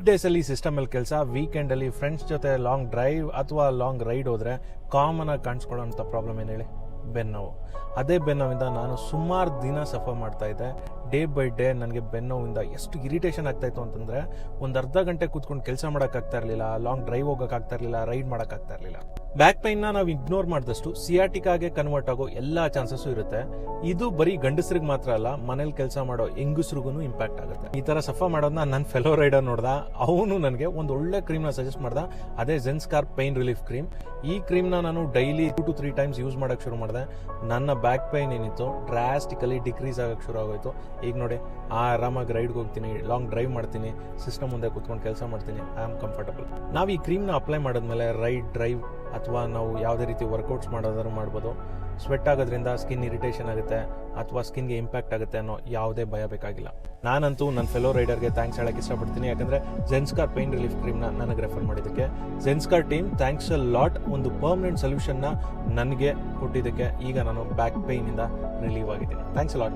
ಡೇಸಲ್ಲಿ ಸಿಸ್ಟಮಲ್ಲಿ ಕೆಲಸ, ವೀಕೆಂಡಲ್ಲಿ ಫ್ರೆಂಡ್ಸ್ ಜೊತೆ ಲಾಂಗ್ ಡ್ರೈವ್ ಅಥವಾ ಲಾಂಗ್ ರೈಡ್ ಹೋದರೆ ಕಾಮನ್ ಆಗಿ ಕಾಣಿಸ್ಕೊಳ್ಳೋಂಥ ಪ್ರಾಬ್ಲಮ್ ಏನು ಹೇಳಿ? ಬೆನ್ನೋವು. ಅದೇ ಬೆನ್ನೋವಿಂದ ನಾನು ಸುಮಾರು ದಿನ ಸಫರ್ ಮಾಡ್ತಾ ಇದ್ದೆ. ಡೇ ಬೈ ಡೇ ನನಗೆ ಬೆನ್ನೋವಿಂದ ಎಷ್ಟು ಇರಿಟೇಷನ್ ಆಗ್ತಾಯಿತ್ತು ಅಂತಂದರೆ, ಒಂದು ಅರ್ಧ ಗಂಟೆ ಕೂತ್ಕೊಂಡು ಕೆಲಸ ಮಾಡೋಕ್ಕಾಗ್ತಾ ಇರಲಿಲ್ಲ, ಲಾಂಗ್ ಡ್ರೈವ್ ಹೋಗೋಕ್ಕಾಗ್ತಾ ಇರಲಿಲ್ಲ, ರೈಡ್ ಮಾಡೋಕ್ಕಾಗ್ತಾ ಇರಲಿಲ್ಲ. ಬ್ಯಾಕ್ ಪೈನ್ನ ನಾವು ಇಗ್ನೋರ್ ಮಾಡಿದಷ್ಟು ಸಿಯಾಟಿಕಾಗೆ ಕನ್ವರ್ಟ್ ಆಗೋ ಎಲ್ಲ ಚಾನ್ಸಸ್ಸು ಇರುತ್ತೆ. ಇದು ಬರೀ ಗಂಡಸ್ರಿಗೆ ಮಾತ್ರ ಅಲ್ಲ, ಮನೇಲಿ ಕೆಲಸ ಮಾಡೋ ಹೆಂಗಸ್ರಿಗೂ ಇಂಪ್ಯಾಕ್ಟ್ ಆಗುತ್ತೆ. ಈ ಥರ ಸಫರ್ ಮಾಡೋದನ್ನ ನನ್ನ ಫೆಲೋ ರೈಡರ್ ನೋಡ್ದ. ಅವನು ನನಗೆ ಒಂದು ಒಳ್ಳೆ ಕ್ರೀಮ್ನ ಸಜೆಸ್ಟ್ ಮಾಡ್ದ, ಅದೇ ಜೆನ್ಸ್ಕಾರ್ ಪೈನ್ ರಿಲೀಫ್ ಕ್ರೀಮ್. ಈ ಕ್ರೀಮ್ನ ನಾನು ಡೈಲಿ 2 to 3 times ಯೂಸ್ ಮಾಡೋಕ್ಕೆ ಶುರು ಮಾಡಿದೆ. ನನ್ನ ಬ್ಯಾಕ್ ಪೈನ್ ಏನಿತ್ತು ಡ್ರಾಸ್ಟಿಕಲಿ ಡಿಕ್ರೀಸ್ ಆಗೋಕ್ಕೆ ಶುರು ಆಗೋಯ್ತು. ಈಗ ನೋಡಿ, ಆರಾಮಾಗಿ ರೈಡ್ಗೆ ಹೋಗ್ತೀನಿ, ಲಾಂಗ್ ಡ್ರೈವ್ ಮಾಡ್ತೀನಿ, ಸಿಸ್ಟಮ್ ಮುಂದೆ ಕೂತ್ಕೊಂಡು ಕೆಲಸ ಮಾಡ್ತೀನಿ, ಐ ಆಮ್ ಕಂಫರ್ಟಬಲ್. ನಾವು ಈ ಕ್ರೀಮ್ನ ಅಪ್ಲೈ ಮಾಡಿದ್ಮೇಲೆ ರೈಡ್, ಡ್ರೈವ್ ಅಥವಾ ನಾವು ಯಾವುದೇ ರೀತಿ ವರ್ಕೌಟ್ಸ್ ಮಾಡೋದಾದ್ರು ಮಾಡ್ಬೋದು. ಸ್ವೆಟ್ ಆಗೋದ್ರಿಂದ ಸ್ಕಿನ್ ಇರಿಟೇಷನ್ ಆಗುತ್ತೆ ಅಥವಾ ಸ್ಕಿನ್ಗೆ ಇಂಪ್ಯಾಕ್ಟ್ ಆಗುತ್ತೆ ಅನ್ನೋ ಯಾವುದೇ ಭಯ ಬೇಕಾಗಿಲ್ಲ. ನಾನಂತೂ ನನ್ನ ಫೆಲೋ ರೈಡರ್ಗೆ ಥ್ಯಾಂಕ್ಸ್ ಹೇಳಕ್ಕೆ ಇಷ್ಟಪಡ್ತೀನಿ, ಯಾಕಂದರೆ ಜೆನ್ಸ್ಕಾರ್ ಪೇನ್ ರಿಲೀಫ್ ಕ್ರೀಮ್ನ ನನಗೆ ರೆಫರ್ ಮಾಡಿದ್ದಕ್ಕೆ. ಜೆನ್ಸ್ಕಾರ್ ಟೀಮ್ ಥ್ಯಾಂಕ್ಸ್ ಅ ಲಾಟ್. ಒಂದು ಪರ್ಮನೆಂಟ್ ಸೊಲ್ಯೂಷನ್ನ ನನಗೆ ಕೊಟ್ಟಿದ್ದಕ್ಕೆ ಈಗ ನಾನು ಬ್ಯಾಕ್ ಪೇಯ್ನಿಂದ ರಿಲೀವ್ ಆಗಿದ್ದೀನಿ. Thanks a lot.